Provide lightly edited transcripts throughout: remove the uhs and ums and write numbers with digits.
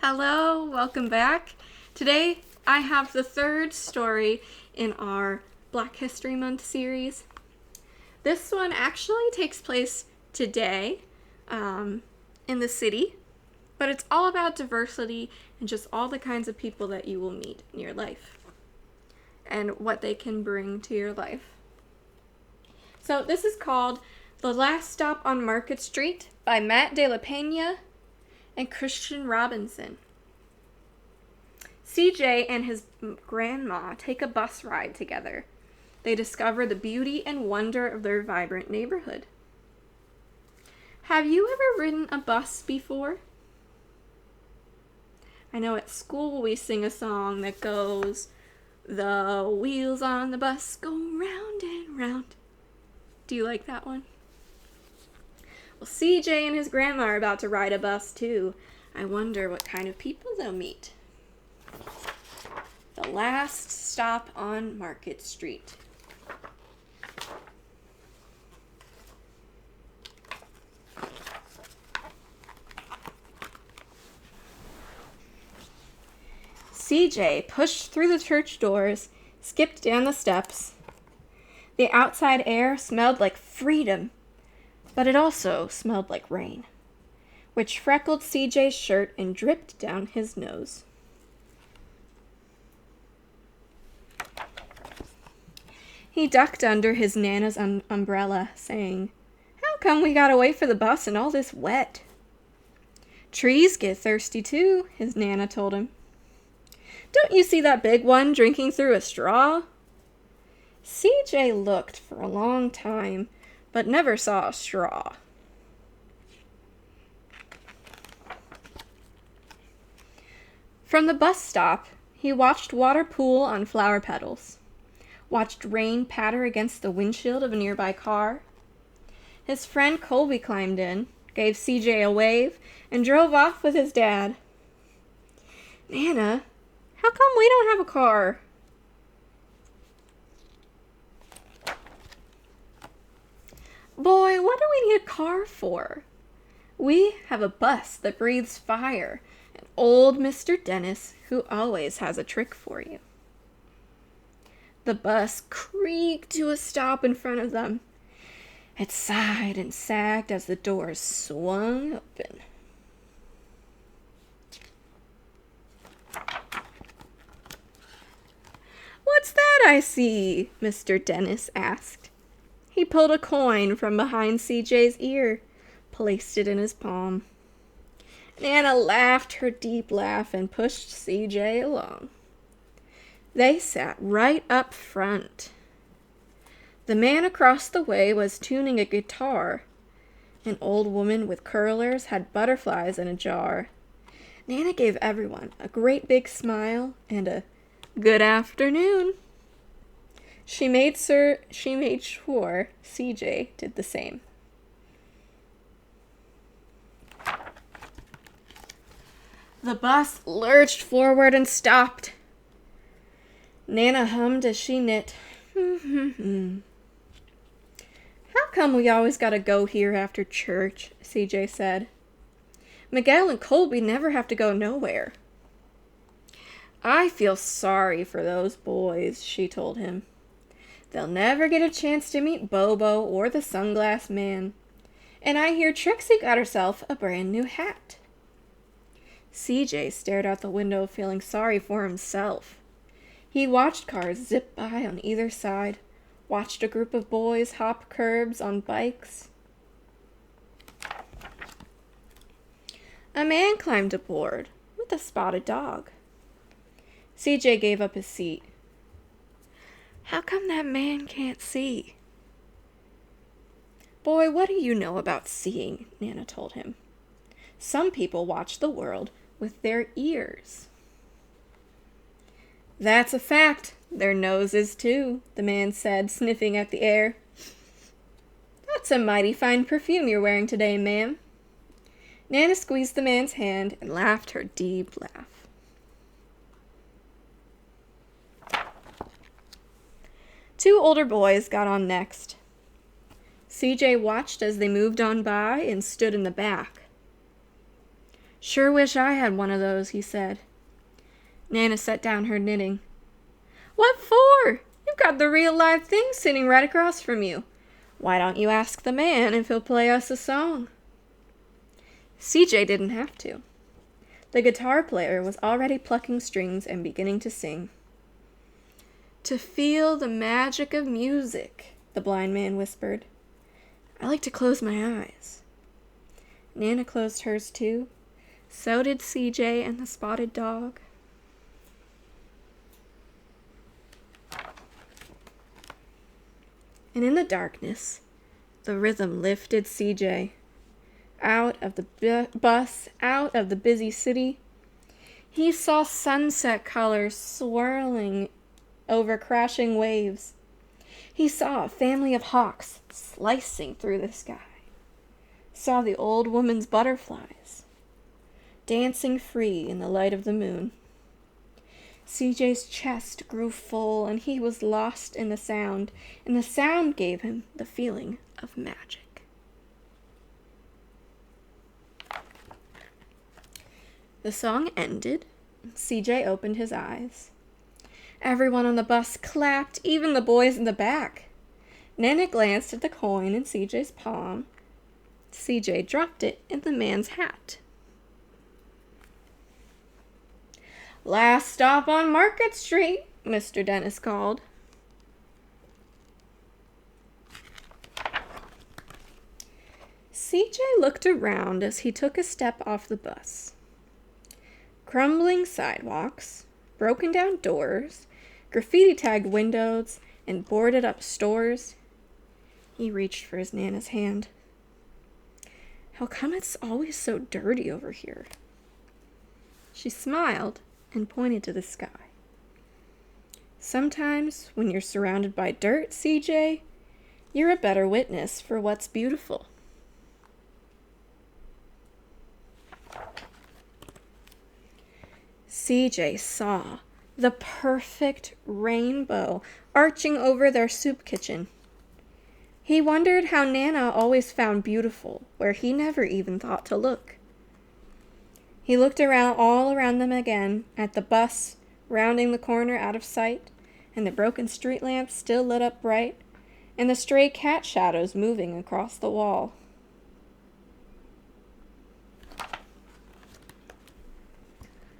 Hello, welcome back. Today I have the third story in our Black History Month series. This one actually takes place today in the city, but it's all about diversity and just all the kinds of people that you will meet in your life and what they can bring to your life. So this is called The Last Stop on Market Street by Matt de la Peña and Christian Robinson. CJ and his grandma take a bus ride together. They discover the beauty and wonder of their vibrant neighborhood. Have you ever ridden a bus before? I know at school we sing a song that goes, "The wheels on the bus go round and round." Do you like that one? Well, CJ and his grandma are about to ride a bus too. I wonder what kind of people they'll meet. The Last Stop on Market Street. CJ pushed through the church doors, skipped down the steps. The outside air smelled like freedom, but it also smelled like rain, which freckled CJ's shirt and dripped down his nose. He ducked under his Nana's umbrella, saying, "How come we gotta wait for the bus and all this wet?" "Trees get thirsty too," his Nana told him. "Don't you see that big one drinking through a straw?" CJ looked for a long time, but never saw a straw. From the bus stop, he watched water pool on flower petals, watched rain patter against the windshield of a nearby car. His friend Colby climbed in, gave CJ a wave, and drove off with his dad. "Nana, how come we don't have a car?" "Boy, what do we need a car for? We have a bus that breathes fire, and old Mr. Dennis, who always has a trick for you." The bus creaked to a stop in front of them. It sighed and sagged as the doors swung open. "What's that I see?" Mr. Dennis asked. He pulled a coin from behind CJ's ear, placed it in his palm. Nana laughed her deep laugh and pushed CJ along. They sat right up front. The man across the way was tuning a guitar. An old woman with curlers had butterflies in a jar. Nana gave everyone a great big smile and a "good afternoon." She made sure CJ did the same. The bus lurched forward and stopped. Nana hummed as she knit. "How come we always gotta go here after church?" CJ said. "Miguel and Colby never have to go nowhere." "I feel sorry for those boys," she told him. "They'll never get a chance to meet Bobo or the Sunglass Man. And I hear Trixie got herself a brand new hat." CJ stared out the window, feeling sorry for himself. He watched cars zip by on either side, watched a group of boys hop curbs on bikes. A man climbed aboard with a spotted dog. CJ gave up his seat. "How come that man can't see?" "Boy, what do you know about seeing?" Nana told him. "Some people watch the world with their ears." "That's a fact. Their noses, too," the man said, sniffing at the air. "That's a mighty fine perfume you're wearing today, ma'am." Nana squeezed the man's hand and laughed her deep laugh. Two older boys got on next. CJ watched as they moved on by and stood in the back. Sure wish I had one of those, he said. Nana set down her knitting. What for? You've got the real live thing sitting right across from you. Why don't you ask the man if he'll play us a song? CJ didn't have to. The guitar player was already plucking strings and beginning to sing. To feel the magic of music, the blind man whispered. I like to close my eyes. Nana closed hers too. So did CJ and the spotted dog. And in the darkness, the rhythm lifted CJ. Out of the bus, out of the busy city, he saw sunset colors swirling over crashing waves. He saw a family of hawks slicing through the sky. Saw the old woman's butterflies dancing free in the light of the moon. CJ's chest grew full, and he was lost in the sound, and the sound gave him the feeling of magic. The song ended. CJ opened his eyes. Everyone on the bus clapped, even the boys in the back. Nana glanced at the coin in CJ's palm. CJ dropped it in the man's hat. Last stop on Market Street, Mr. Dennis called. CJ looked around as he took a step off the bus. Crumbling sidewalks, broken down doors, graffiti-tagged windows, and boarded-up stores. He reached for his Nana's hand. How come it's always so dirty over here? She smiled and pointed to the sky. Sometimes, when you're surrounded by dirt, CJ, you're a better witness for what's beautiful. CJ saw the perfect rainbow arching over their soup kitchen. He wondered how Nana always found beautiful where he never even thought to look. He looked all around them again, at the bus rounding the corner out of sight, and the broken street lamps still lit up bright, and the stray cat shadows moving across the wall.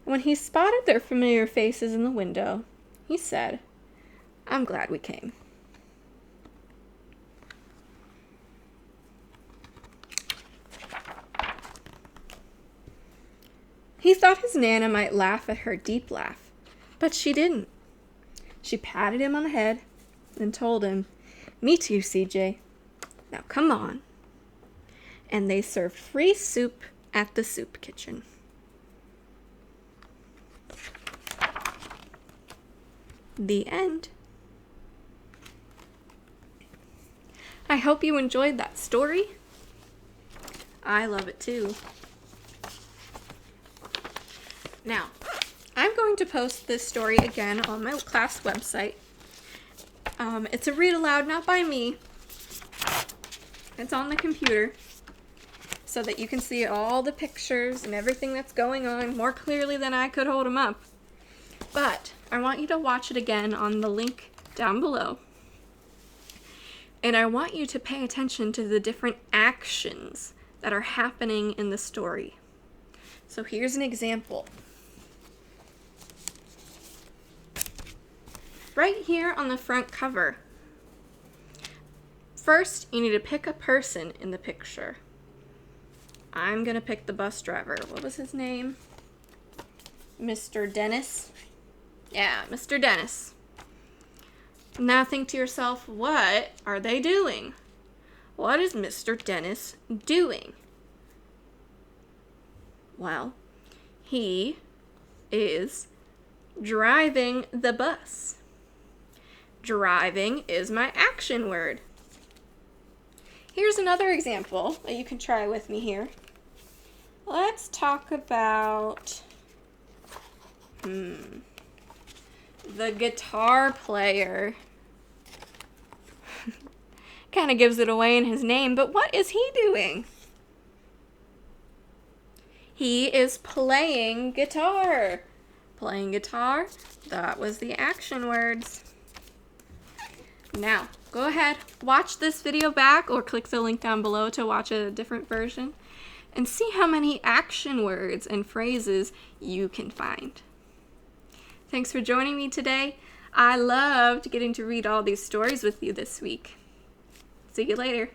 When he spotted their familiar faces in the window, he said, I'm glad we came. He thought his Nana might laugh at her deep laugh, but she didn't. She patted him on the head and told him, Me too, CJ. Now come on. And they served free soup at the soup kitchen. The end. I hope you enjoyed that story. I love it too. Now, I'm going to post this story again on my class website. It's a read aloud, not by me. It's on the computer so that you can see all the pictures and everything that's going on more clearly than I could hold them up. But I want you to watch it again on the link down below. And I want you to pay attention to the different actions that are happening in the story. So here's an example. Right here on the front cover. First, you need to pick a person in the picture. I'm going to pick the bus driver. What was his name? Mr. Dennis? Yeah, Mr. Dennis. Now think to yourself, what are they doing? What is Mr. Dennis doing? Well, he is driving the bus. Driving is my action word. Here's another example that you can try with me here. Let's talk about the guitar player. Kind of gives it away in his name, but what is he doing? He is playing guitar. Playing guitar, that was the action words. Now, go ahead, watch this video back or click the link down below to watch a different version and see how many action words and phrases you can find. Thanks for joining me today. I loved getting to read all these stories with you this week. See you later.